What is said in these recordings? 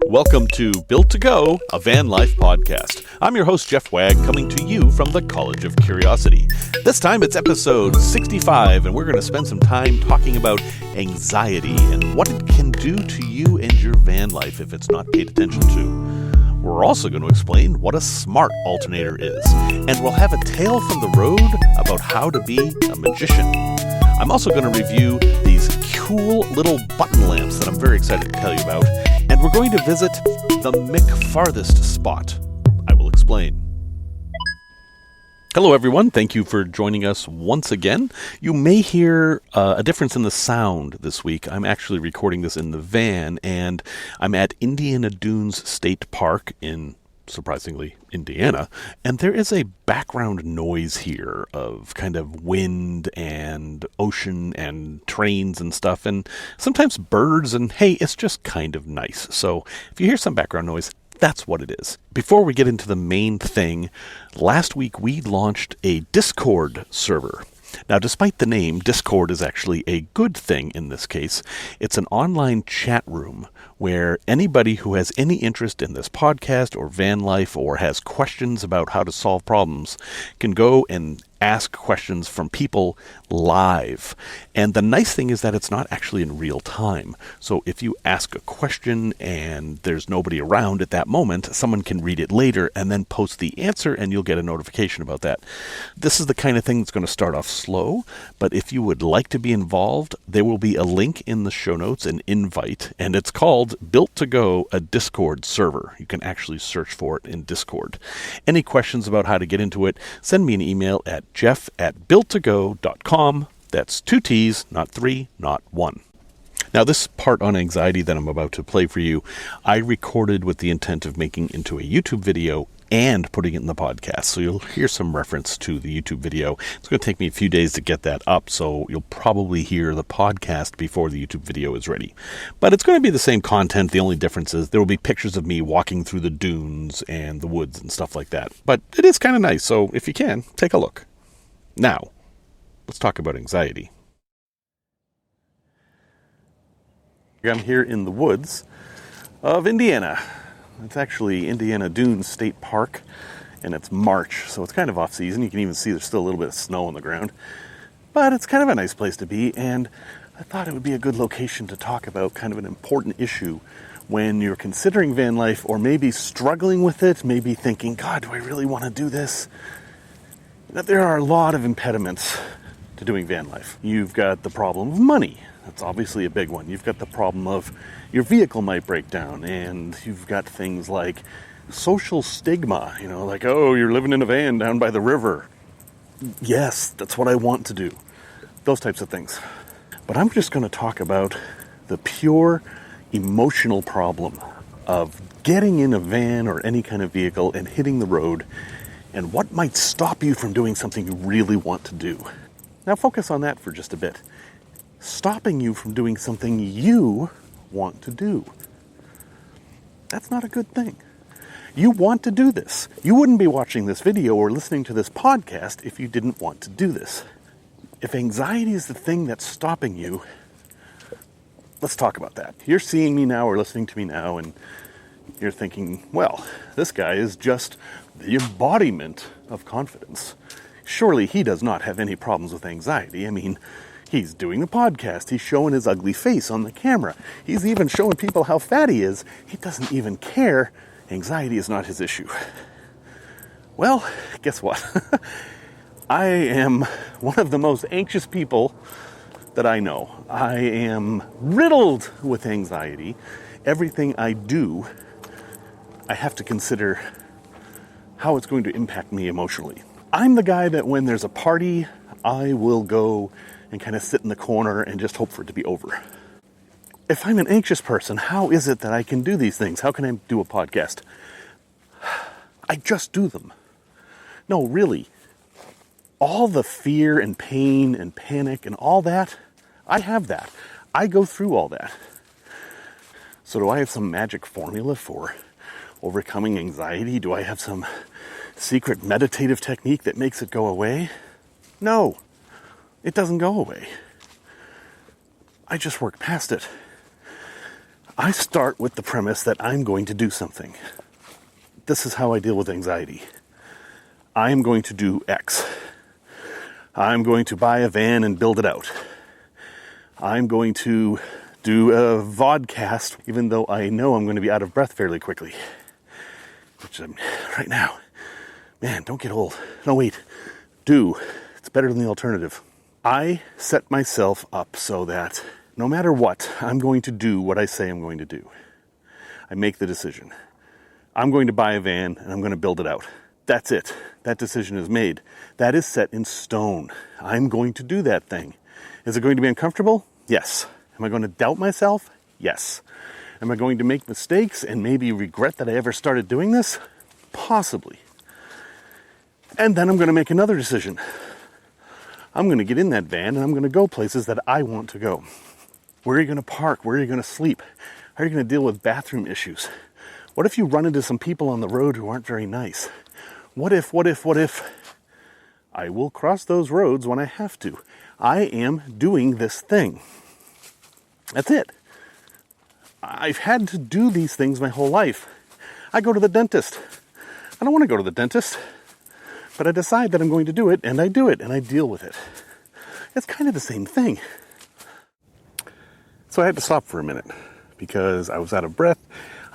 Welcome to Built to Go, a van life podcast. I'm your host, Jeff Wagg, coming to you from the College of Curiosity. This time it's episode 65, and we're going to spend some time talking about anxiety and what it can do to you and your van life if it's not paid attention to. We're also going to explain what a smart alternator is, and we'll have a tale from the road about how to be a magician. I'm also going to review these cool little button lamps that I'm very excited to tell you about, and we're going to visit the McFarthest spot. I will explain. Hello everyone, thank you for joining us once again. You may hear a difference in the sound this week. I'm actually recording this in the van, and I'm at Indiana Dunes State Park in, surprisingly, Indiana, and there is a background noise here of kind of wind and ocean and trains and stuff, and sometimes birds, and hey, it's just kind of nice. So if you hear some background noise, that's what it is. Before we get into the main thing, last week we launched a Discord server. Now, despite the name, Discord is actually a good thing in this case. It's an online chat room where anybody who has any interest in this podcast or van life or has questions about how to solve problems can go and ask questions from people live. And the nice thing is that it's not actually in real time. So if you ask a question and there's nobody around at that moment, someone can read it later and then post the answer, and you'll get a notification about that. This is the kind of thing that's going to start off slow, but if you would like to be involved, there will be a link in the show notes, an invite, and it's called Built to Go, a Discord server. You can actually search for it in Discord. Any questions about how to get into it, send me an email at jeff@builttogo.com. That's 2 T's, not 3, not 1. Now, this part on anxiety that I'm about to play for you, I recorded with the intent of making into a YouTube video and putting it in the podcast. So you'll hear some reference to the YouTube video. It's going to take me a few days to get that up, so you'll probably hear the podcast before the YouTube video is ready. But it's going to be the same content. The only difference is there will be pictures of me walking through the dunes and the woods and stuff like that. But it is kind of nice, so if you can, take a look. Now, let's talk about anxiety. I'm here in the woods of Indiana. It's actually Indiana Dunes State Park, and it's March, so it's kind of off-season. You can even see there's still a little bit of snow on the ground. But it's kind of a nice place to be, and I thought it would be a good location to talk about kind of an important issue when you're considering van life, or maybe struggling with it, maybe thinking, God, do I really want to do this? That there are a lot of impediments to doing van life. You've got the problem of money. That's obviously a big one. You've got the problem of your vehicle might break down, and you've got things like social stigma, like, oh, you're living in a van down by the river. Yes, that's what I want to do. Those types of things. But I'm just going to talk about the pure emotional problem of getting in a van or any kind of vehicle and hitting the road, and what might stop you from doing something you really want to do. Now focus on that for just a bit. Stopping you from doing something you want to do. That's not a good thing. You want to do this. You wouldn't be watching this video or listening to this podcast if you didn't want to do this. If anxiety is the thing that's stopping you, let's talk about that. You're seeing me now or listening to me now, and you're thinking, well, this guy is just the embodiment of confidence. Surely he does not have any problems with anxiety. I mean, he's doing the podcast. He's showing his ugly face on the camera. He's even showing people how fat he is. He doesn't even care. Anxiety is not his issue. Well, guess what? I am one of the most anxious people that I know. I am riddled with anxiety. Everything I do, I have to consider how it's going to impact me emotionally. I'm the guy that when there's a party, I will go and kind of sit in the corner and just hope for it to be over. If I'm an anxious person, how is it that I can do these things? How can I do a podcast? I just do them. No, really. All the fear and pain and panic and all that, I have that. I go through all that. So do I have some magic formula for overcoming anxiety? Do I have some secret meditative technique that makes it go away? No, it doesn't go away. I just work past it. I start with the premise that I'm going to do something. This is how I deal with anxiety. I am going to do X. I'm going to buy a van and build it out. I'm going to do a vodcast, even though I know I'm going to be out of breath fairly quickly. Which I'm right now. Man, don't get old. No, wait. Do. It's better than the alternative. I set myself up so that no matter what, I'm going to do what I say I'm going to do. I make the decision. I'm going to buy a van and I'm going to build it out. That's it. That decision is made. That is set in stone. I'm going to do that thing. Is it going to be uncomfortable? Yes. Am I going to doubt myself? Yes. Am I going to make mistakes and maybe regret that I ever started doing this? Possibly. And then I'm going to make another decision. I'm going to get in that van and I'm going to go places that I want to go. Where are you going to park? Where are you going to sleep? How are you going to deal with bathroom issues? What if you run into some people on the road who aren't very nice? What if? I will cross those roads when I have to. I am doing this thing. That's it. I've had to do these things my whole life. I go to the dentist. I don't want to go to the dentist, but I decide that I'm going to do it, and I do it, and I deal with it. It's kind of the same thing. So I had to stop for a minute because I was out of breath.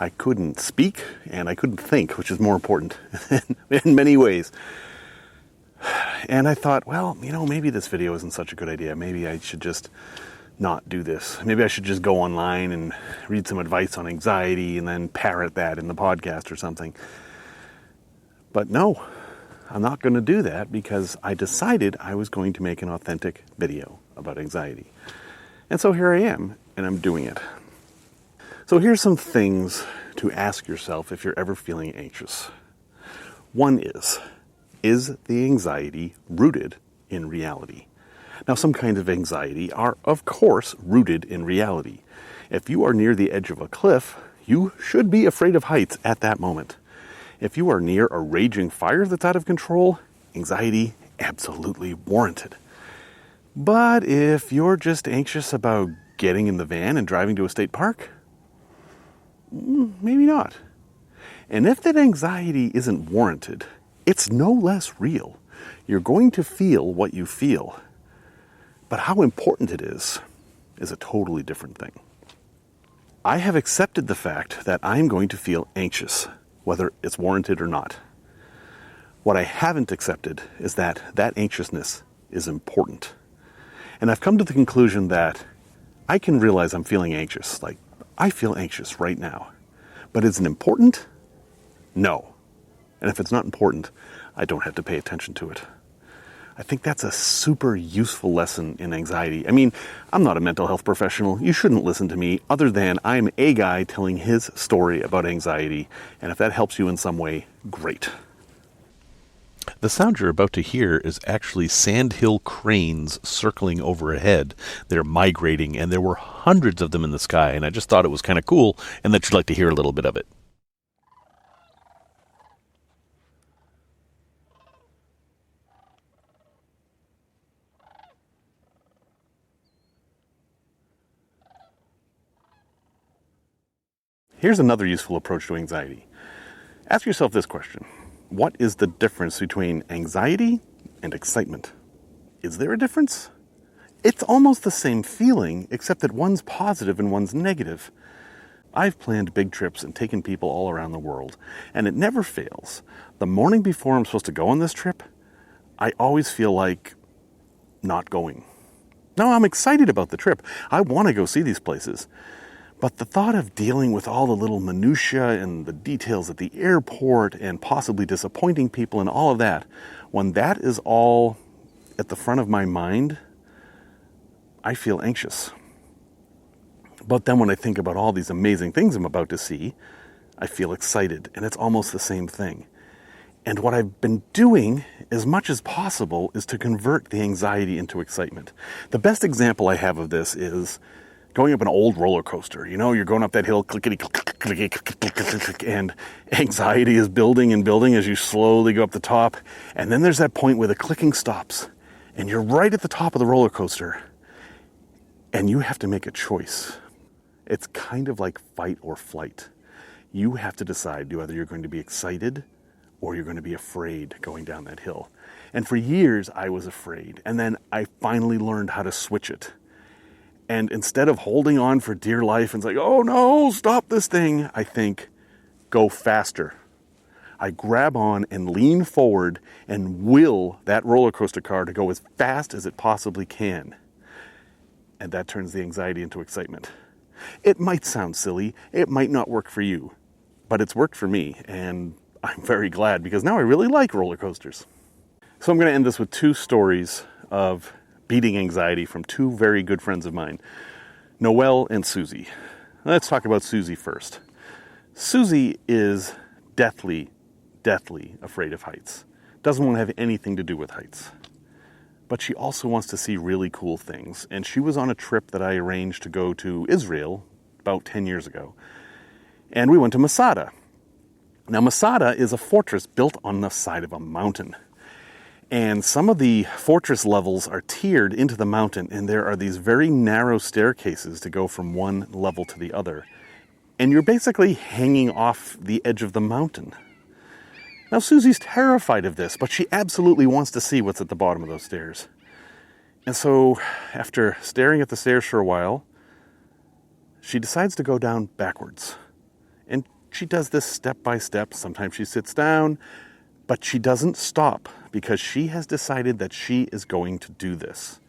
I couldn't speak and I couldn't think, which is more important in many ways. And I thought, well, maybe this video isn't such a good idea. Maybe I should just not do this. Maybe I should just go online and read some advice on anxiety and then parrot that in the podcast or something. But no, I'm not going to do that because I decided I was going to make an authentic video about anxiety. And so here I am, and I'm doing it. So here's some things to ask yourself if you're ever feeling anxious. One is the anxiety rooted in reality? Now, some kinds of anxiety are, of course, rooted in reality. If you are near the edge of a cliff, you should be afraid of heights at that moment. If you are near a raging fire that's out of control, anxiety absolutely warranted. But if you're just anxious about getting in the van and driving to a state park, maybe not. And if that anxiety isn't warranted, it's no less real. You're going to feel what you feel. But how important it is a totally different thing. I have accepted the fact that I'm going to feel anxious, whether it's warranted or not. What I haven't accepted is that anxiousness is important. And I've come to the conclusion that I can realize I'm feeling anxious. Like, I feel anxious right now. But is it important? No. And if it's not important, I don't have to pay attention to it. I think that's a super useful lesson in anxiety. I mean, I'm not a mental health professional. You shouldn't listen to me other than I'm a guy telling his story about anxiety. And if that helps you in some way, great. The sound you're about to hear is actually sandhill cranes circling overhead. They're migrating, and there were hundreds of them in the sky, and I just thought it was kind of cool, and that you'd like to hear a little bit of it. Here's another useful approach to anxiety. Ask yourself this question. What is the difference between anxiety and excitement? Is there a difference? It's almost the same feeling, except that one's positive and one's negative. I've planned big trips and taken people all around the world, and it never fails. The morning before I'm supposed to go on this trip, I always feel like not going. No, I'm excited about the trip. I want to go see these places. But the thought of dealing with all the little minutiae and the details at the airport and possibly disappointing people and all of that, when that is all at the front of my mind, I feel anxious. But then when I think about all these amazing things I'm about to see, I feel excited, and it's almost the same thing. And what I've been doing as much as possible is to convert the anxiety into excitement. The best example I have of this is going up an old roller coaster. You're going up that hill, clickety, clickety, clickety, and anxiety is building and building as you slowly go up the top. And then there's that point where the clicking stops, and you're right at the top of the roller coaster, and you have to make a choice. It's kind of like fight or flight. You have to decide whether you're going to be excited or you're going to be afraid going down that hill. And for years, I was afraid. And then I finally learned how to switch it. And instead of holding on for dear life and saying, oh no, stop this thing, I think, go faster. I grab on and lean forward and will that roller coaster car to go as fast as it possibly can. And that turns the anxiety into excitement. It might sound silly, it might not work for you, but it's worked for me, and I'm very glad because now I really like roller coasters. So I'm going to end this with 2 stories of beating anxiety from 2 very good friends of mine, Noelle and Susie. Let's talk about Susie first. Susie is deathly afraid of heights. Doesn't want to have anything to do with heights. But she also wants to see really cool things. And she was on a trip that I arranged to go to Israel about 10 years ago. And we went to Masada. Now, Masada is a fortress built on the side of a mountain. And some of the fortress levels are tiered into the mountain, and there are these very narrow staircases to go from one level to the other. And you're basically hanging off the edge of the mountain. Now, Susie's terrified of this, but she absolutely wants to see what's at the bottom of those stairs. And so, after staring at the stairs for a while, she decides to go down backwards. And she does this step by step. Sometimes she sits down, but she doesn't stop because she has decided that she is going to do this.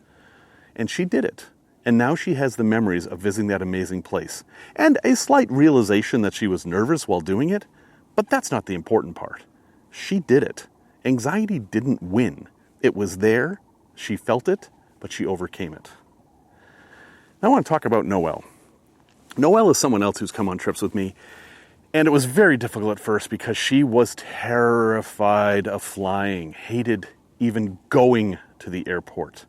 And she did it. And now she has the memories of visiting that amazing place. And a slight realization that she was nervous while doing it, but that's not the important part. She did it. Anxiety didn't win. It was there, she felt it, but she overcame it. Now I want to talk about Noelle. Noelle is someone else who's come on trips with me, and it was very difficult at first because she was terrified of flying, hated even going to the airport.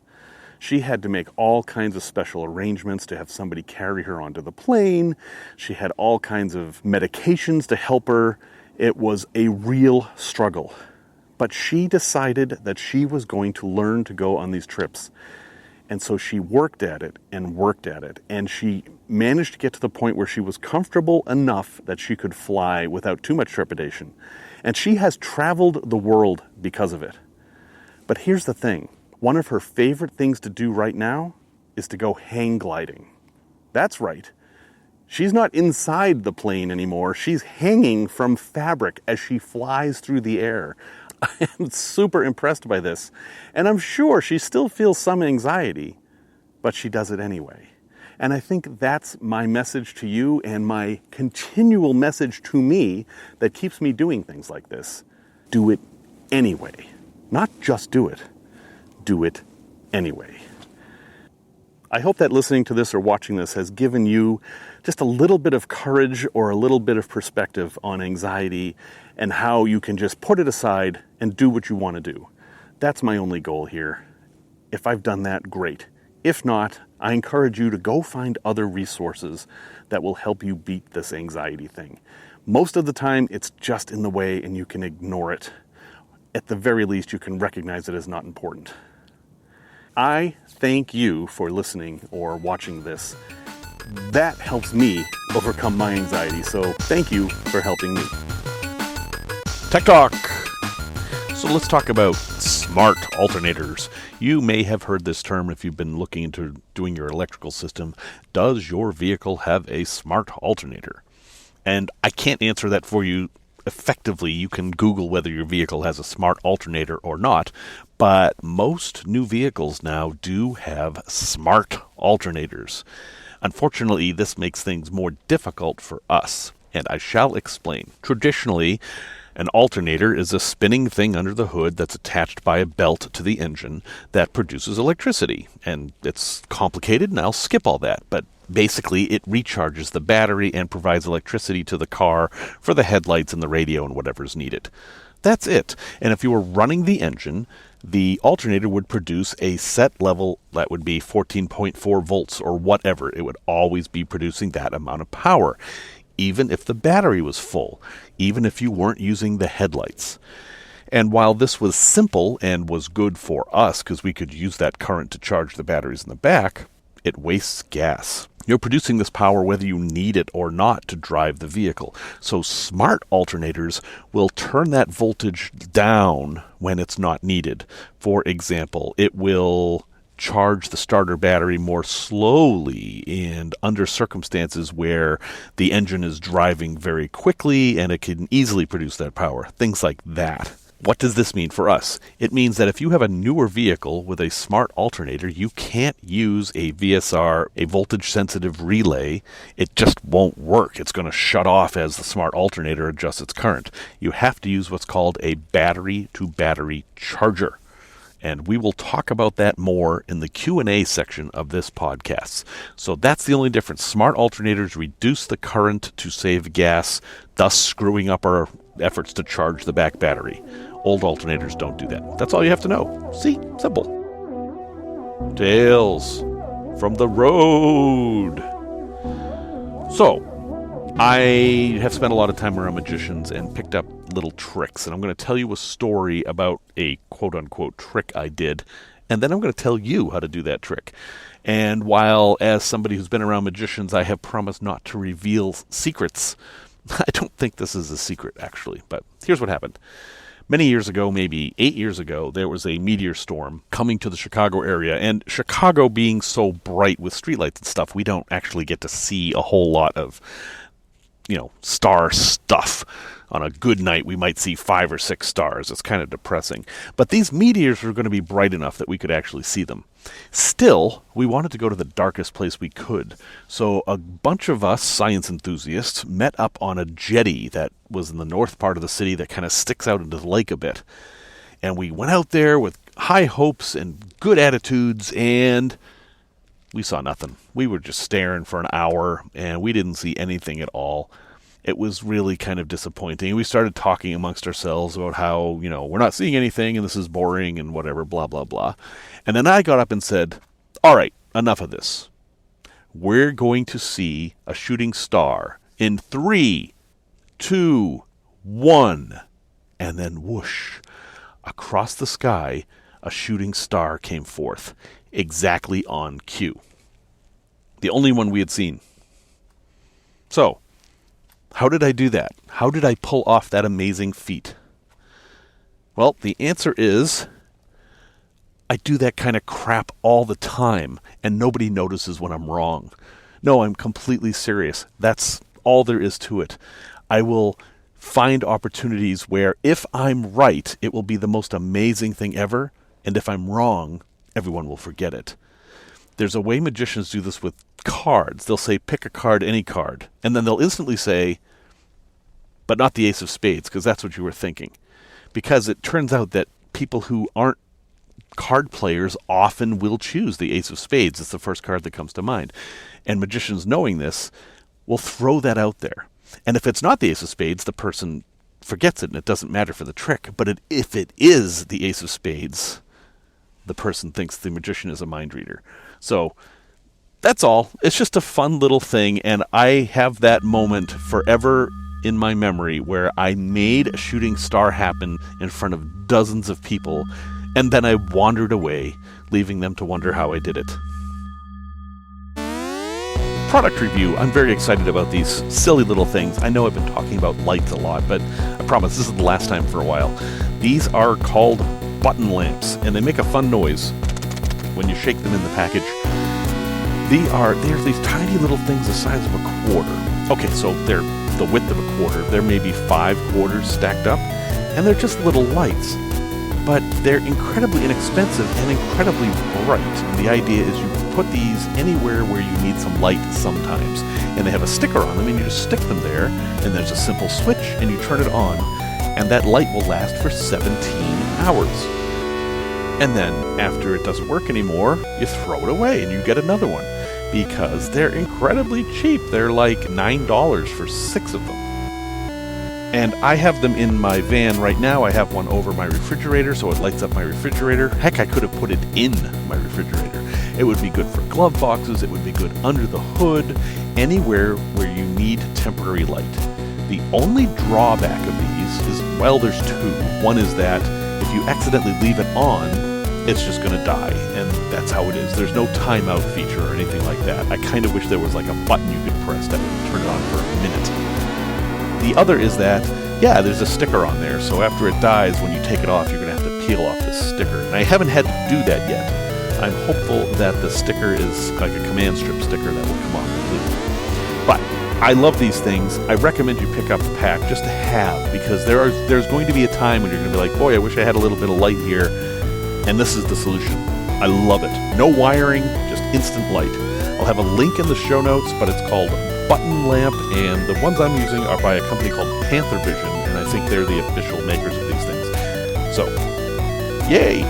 She had to make all kinds of special arrangements to have somebody carry her onto the plane. She had all kinds of medications to help her. It was a real struggle. But she decided that she was going to learn to go on these trips. And so she worked at it. And she managed to get to the point where she was comfortable enough that she could fly without too much trepidation. And she has traveled the world because of it. But here's the thing. One of her favorite things to do right now is to go hang gliding. That's right. She's not inside the plane anymore. She's hanging from fabric as she flies through the air. I am super impressed by this. And I'm sure she still feels some anxiety, but she does it anyway. And I think that's my message to you and my continual message to me that keeps me doing things like this. Do it anyway. Not just do it. Do it anyway. I hope that listening to this or watching this has given you just a little bit of courage or a little bit of perspective on anxiety and how you can just put it aside and do what you want to do. That's my only goal here. If I've done that, great. If not, I encourage you to go find other resources that will help you beat this anxiety thing. Most of the time, it's just in the way and you can ignore it. At the very least, you can recognize it as not important. I thank you for listening or watching this. That helps me overcome my anxiety, so thank you for helping me. Tech Talk! So let's talk about smart alternators. You may have heard this term if you've been looking into doing your electrical system. Does your vehicle have a smart alternator? And I can't answer that for you effectively. You can Google whether your vehicle has a smart alternator or not, but most new vehicles now do have smart alternators. Unfortunately, this makes things more difficult for us, and I shall explain. Traditionally, an alternator is a spinning thing under the hood that's attached by a belt to the engine that produces electricity. And it's complicated, and I'll skip all that. But basically, it recharges the battery and provides electricity to the car for the headlights and the radio and whatever's needed. That's it. And if you were running the engine, the alternator would produce a set level that would be 14.4 volts or whatever. It would always be producing that amount of power, even if the battery was full, even if you weren't using the headlights. And while this was simple and was good for us because we could use that current to charge the batteries in the back, it wastes gas. You're producing this power whether you need it or not to drive the vehicle. So smart alternators will turn that voltage down when it's not needed. For example, it will charge the starter battery more slowly and under circumstances where the engine is driving very quickly and it can easily produce that power. Things like that. What does this mean for us? It means that if you have a newer vehicle with a smart alternator, you can't use a VSR, a voltage-sensitive relay. It just won't work. It's going to shut off as the smart alternator adjusts its current. You have to use what's called a battery-to-battery charger. And we will talk about that more in the Q&A section of this podcast. So that's the only difference. Smart alternators reduce the current to save gas, thus screwing up our efforts to charge the back battery. Old alternators don't do that. That's all you have to know. See? Simple. Tales from the road. So, I have spent a lot of time around magicians and picked up little tricks. And I'm going to tell you a story about a quote-unquote trick I did. And then I'm going to tell you how to do that trick. And while as somebody who's been around magicians, I have promised not to reveal secrets, I don't think this is a secret, actually. But here's what happened. Many years ago, maybe 8 years ago, there was a meteor storm coming to the Chicago area. And Chicago being so bright with streetlights and stuff, we don't actually get to see a whole lot of, star stuff. On a good night, we might see 5 or 6 stars. It's kind of depressing. But these meteors were going to be bright enough that we could actually see them. Still, we wanted to go to the darkest place we could. So a bunch of us science enthusiasts met up on a jetty that was in the north part of the city that kind of sticks out into the lake a bit. And we went out there with high hopes and good attitudes, and we saw nothing. We were just staring for an hour, and we didn't see anything at all. It was really kind of disappointing. We started talking amongst ourselves about how, we're not seeing anything and this is boring and whatever, blah, blah, blah. And then I got up and said, all right, enough of this. We're going to see a shooting star in 3, 2, 1. And then whoosh, across the sky, a shooting star came forth, exactly on cue. The only one we had seen. So, how did I do that? How did I pull off that amazing feat? Well, the answer is, I do that kind of crap all the time, and nobody notices when I'm wrong. No, I'm completely serious. That's all there is to it. I will find opportunities where if I'm right, it will be the most amazing thing ever, and if I'm wrong, everyone will forget it. There's a way magicians do this with cards. They'll say, pick a card, any card. And then they'll instantly say, but not the ace of spades, because that's what you were thinking. Because it turns out that people who aren't card players often will choose the ace of spades. It's the first card that comes to mind. And magicians, knowing this, will throw that out there. And if it's not the ace of spades, the person forgets it, and it doesn't matter for the trick. But if it is the ace of spades, the person thinks the magician is a mind reader. So that's all. It's just a fun little thing, and I have that moment forever in my memory where I made a shooting star happen in front of dozens of people, and then I wandered away, leaving them to wonder how I did it. Product review. I'm very excited about these silly little things. I know I've been talking about lights a lot, but I promise this is the last time for a while. These are called button lamps, and they make a fun noise when you shake them in the package. They're these tiny little things the size of a quarter. Okay, so they're the width of a quarter. There may be 5 quarters stacked up, and they're just little lights. But they're incredibly inexpensive and incredibly bright. And the idea is you put these anywhere where you need some light sometimes. And they have a sticker on them, and you just stick them there, and there's a simple switch, and you turn it on, and that light will last for 17 hours. And then, after it doesn't work anymore, you throw it away, and you get another one. Because they're incredibly cheap. They're like $9 for 6 of them. And I have them in my van right now. I have one over my refrigerator, so it lights up my refrigerator. Heck, I could have put it in my refrigerator. It would be good for glove boxes. It would be good under the hood, anywhere where you need temporary light. The only drawback of these is, well, there's 2. One is that if you accidentally leave it on, it's just going to die, and that's how it is. There's no timeout feature or anything like that. I kind of wish there was like a button you could press that would turn it on for a minute. The other is that, yeah, there's a sticker on there, so after it dies, when you take it off, you're going to have to peel off this sticker. And I haven't had to do that yet. I'm hopeful that the sticker is like a command strip sticker that will come off completely. But I love these things. I recommend you pick up a pack just to have, because there's going to be a time when you're going to be like, boy, I wish I had a little bit of light here, and this is the solution. I love it. No wiring, just instant light. I'll have a link in the show notes, but it's called Button Lamp, and the ones I'm using are by a company called Panther Vision, and I think they're the official makers of these things. So, yay!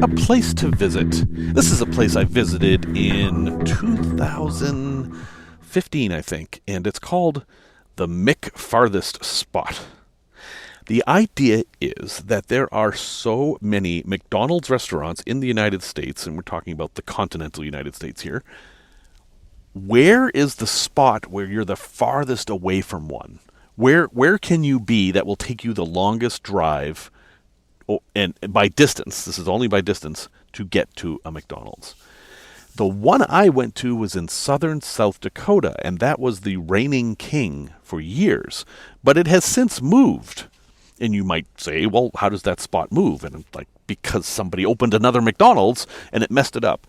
A place to visit. This is a place I visited in 2015, I think, and it's called the McFarthest Spot. The idea is that there are so many McDonald's restaurants in the United States, and we're talking about the continental United States here. Where is the spot where you're the farthest away from one? Where can you be that will take you the longest drive, and by distance, this is only by distance, to get to a McDonald's? The one I went to was in southern South Dakota, and that was the reigning king for years. But it has since moved. And you might say, well, how does that spot move? And like, because somebody opened another McDonald's and it messed it up.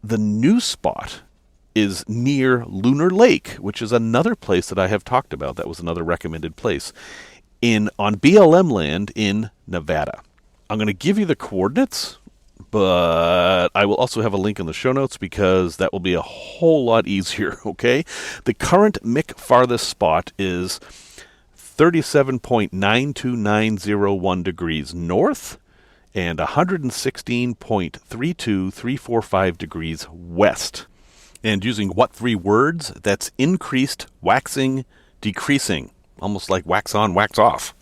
The new spot is near Lunar Lake, which is another place that I have talked about. That was another recommended place on BLM land in Nevada. I'm going to give you the coordinates, but I will also have a link in the show notes because that will be a whole lot easier, okay? The current McFarthest spot is 37.92901 degrees north and 116.32345 degrees west. And using what three words? That's increased, waxing, decreasing. Almost like wax on, wax off.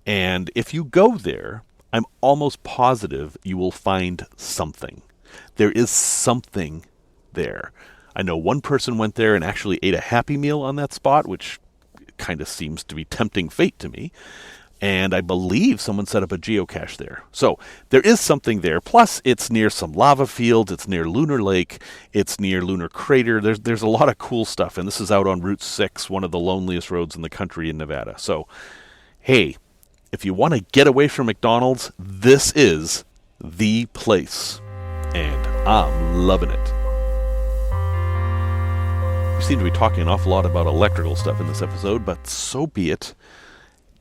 And if you go there, I'm almost positive you will find something. There is something there. I know one person went there and actually ate a Happy Meal on that spot, which kind of seems to be tempting fate to me. And I believe someone set up a geocache there. So there is something there. Plus, it's near some lava fields. It's near Lunar Lake. It's near Lunar Crater. There's a lot of cool stuff. And this is out on Route 6, one of the loneliest roads in the country in Nevada. So, hey, if you want to get away from McDonald's, this is the place. And I'm loving it. We seem to be talking an awful lot about electrical stuff in this episode, but so be it.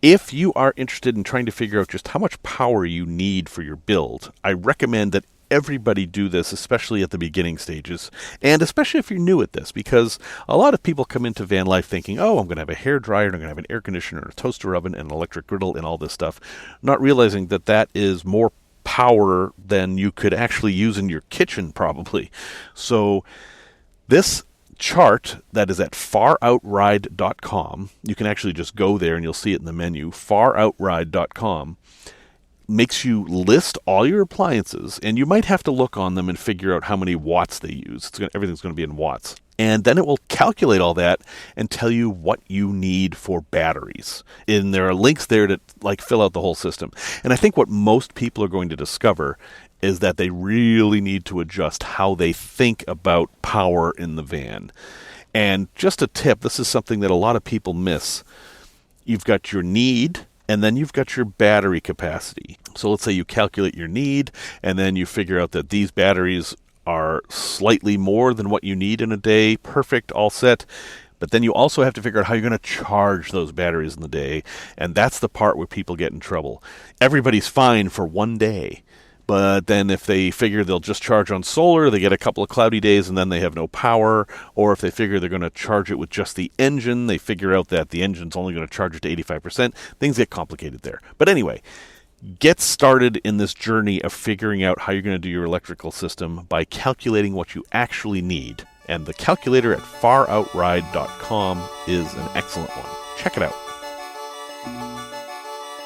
If you are interested in trying to figure out just how much power you need for your build, I recommend that everybody do this, especially at the beginning stages, and especially if you're new at this, because a lot of people come into van life thinking, oh, I'm going to have a hair dryer, and I'm going to have an air conditioner, and a toaster oven, and an electric griddle, and all this stuff, not realizing that that is more power than you could actually use in your kitchen, probably. So this chart that is at faroutride.com, you can actually just go there and you'll see it in the menu, faroutride.com, makes you list all your appliances, and you might have to look on them and figure out how many watts they use. Everything's going to be in watts. And then it will calculate all that and tell you what you need for batteries. And there are links there to fill out the whole system. And I think what most people are going to discover is that they really need to adjust how they think about power in the van. And just a tip, this is something that a lot of people miss. You've got your need, and then you've got your battery capacity. So let's say you calculate your need, and then you figure out that these batteries are slightly more than what you need in a day. Perfect, all set. But then you also have to figure out how you're going to charge those batteries in the day. And that's the part where people get in trouble. Everybody's fine for one day. But then if they figure they'll just charge on solar, they get a couple of cloudy days and then they have no power. Or if they figure they're going to charge it with just the engine, they figure out that the engine's only going to charge it to 85%. Things get complicated there. But anyway, get started in this journey of figuring out how you're going to do your electrical system by calculating what you actually need. And the calculator at faroutride.com is an excellent one. Check it out.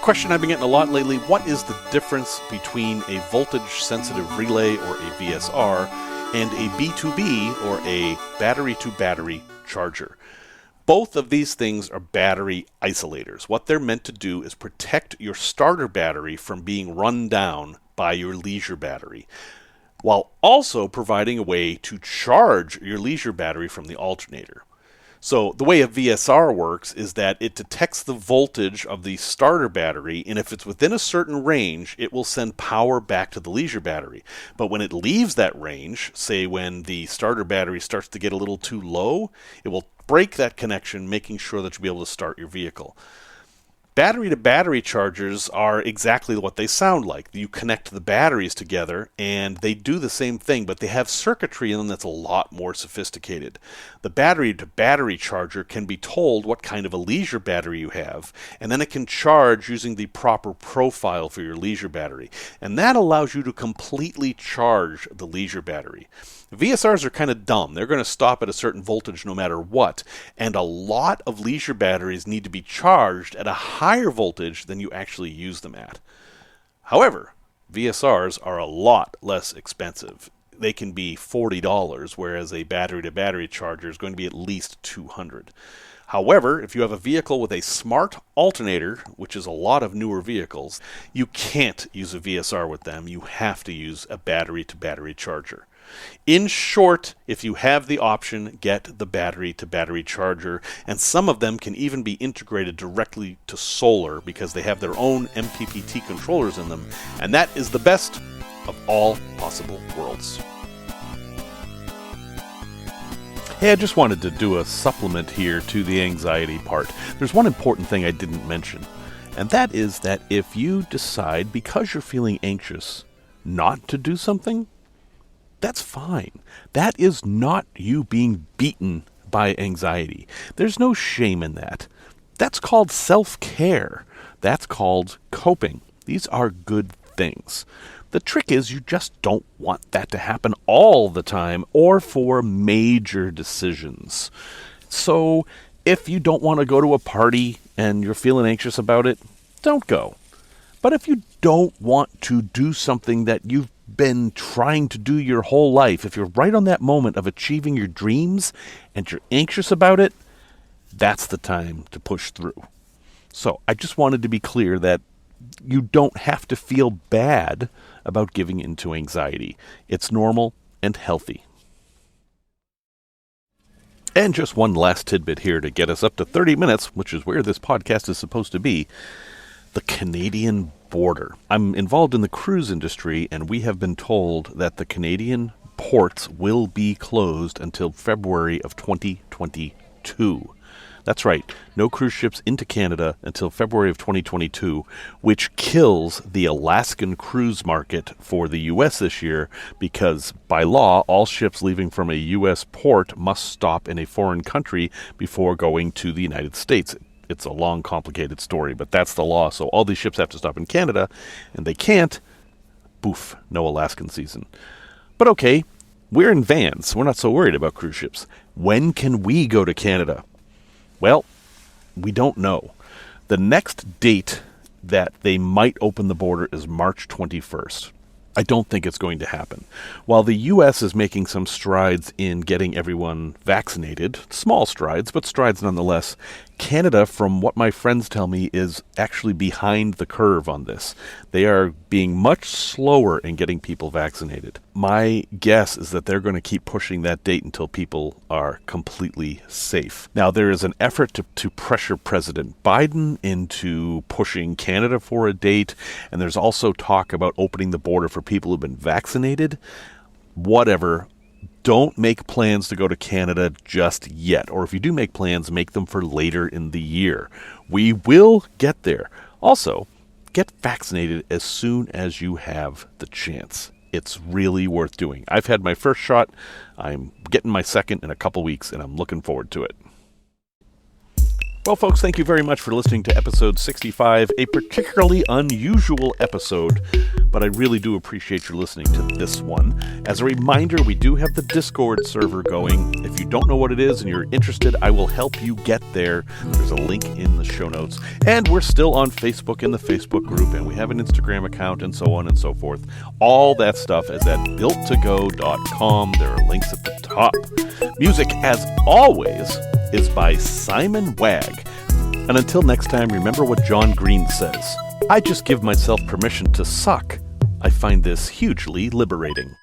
Question I've been getting a lot lately: what is the difference between a voltage-sensitive relay, or a VSR, and a B2B, or a battery-to-battery charger? Both of these things are battery isolators. What they're meant to do is protect your starter battery from being run down by your leisure battery, while also providing a way to charge your leisure battery from the alternator. So the way a VSR works is that it detects the voltage of the starter battery, and if it's within a certain range, it will send power back to the leisure battery. But when it leaves that range, say when the starter battery starts to get a little too low, it will break that connection, making sure that you'll be able to start your vehicle. Battery-to-battery chargers are exactly what they sound like. You connect the batteries together, and they do the same thing, but they have circuitry in them that's a lot more sophisticated. The battery-to-battery charger can be told what kind of a leisure battery you have, and then it can charge using the proper profile for your leisure battery. And that allows you to completely charge the leisure battery. VSRs are kind of dumb. They're going to stop at a certain voltage no matter what, and a lot of leisure batteries need to be charged at a higher voltage than you actually use them at. However, VSRs are a lot less expensive. They can be $40, whereas a battery-to-battery charger is going to be at least $200. However, if you have a vehicle with a smart alternator, which is a lot of newer vehicles, you can't use a VSR with them. You have to use a battery-to-battery charger. In short, if you have the option, get the battery-to-battery charger, and some of them can even be integrated directly to solar because they have their own MPPT controllers in them, and that is the best of all possible worlds. Hey, I just wanted to do a supplement here to the anxiety part. There's one important thing I didn't mention, and that is that if you decide, because you're feeling anxious, not to do something, that's fine. That is not you being beaten by anxiety. There's no shame in that. That's called self-care. That's called coping. These are good things. The trick is you just don't want that to happen all the time or for major decisions. So if you don't want to go to a party and you're feeling anxious about it, don't go. But if you don't want to do something that you've been trying to do your whole life, if you're right on that moment of achieving your dreams and you're anxious about it, that's the time to push through. So I just wanted to be clear that you don't have to feel bad about giving in to anxiety. It's normal and healthy. And just one last tidbit here to get us up to 30 minutes, which is where this podcast is supposed to be. The Canadian border. I'm involved in the cruise industry, and we have been told that the Canadian ports will be closed until February of 2022. That's right, no cruise ships into Canada until February of 2022, which kills the Alaskan cruise market for the U.S. this year because, by law, all ships leaving from a U.S. port must stop in a foreign country before going to the United States. It's a long, complicated story, but that's the law. So all these ships have to stop in Canada, and they can't. Boof, no Alaskan season. But okay, we're in vans. We're not so worried about cruise ships. When can we go to Canada? Well, we don't know. The next date that they might open the border is March 21st. I don't think it's going to happen. While the U.S. is making some strides in getting everyone vaccinated, small strides, but strides nonetheless, Canada, from what my friends tell me, is actually behind the curve on this. They are being much slower in getting people vaccinated. My guess is that they're going to keep pushing that date until people are completely safe. Now, there is an effort to pressure President Biden into pushing Canada for a date, and there's also talk about opening the border for people who've been vaccinated. Whatever. Don't make plans to go to Canada just yet. Or if you do make plans, make them for later in the year. We will get there. Also, get vaccinated as soon as you have the chance. It's really worth doing. I've had my first shot. I'm getting my second in a couple weeks, and I'm looking forward to it. Well, folks, thank you very much for listening to episode 65, a particularly unusual episode, but I really do appreciate your listening to this one. As a reminder, we do have the Discord server going. If you don't know what it is and you're interested, I will help you get there. There's a link in the show notes. And we're still on Facebook in the Facebook group, and we have an Instagram account, and so on and so forth. All that stuff is at builttogo.com. There are links at the top. Music, as always, is by Simon Wagg. And until next time, remember what John Green says. I just give myself permission to suck. I find this hugely liberating.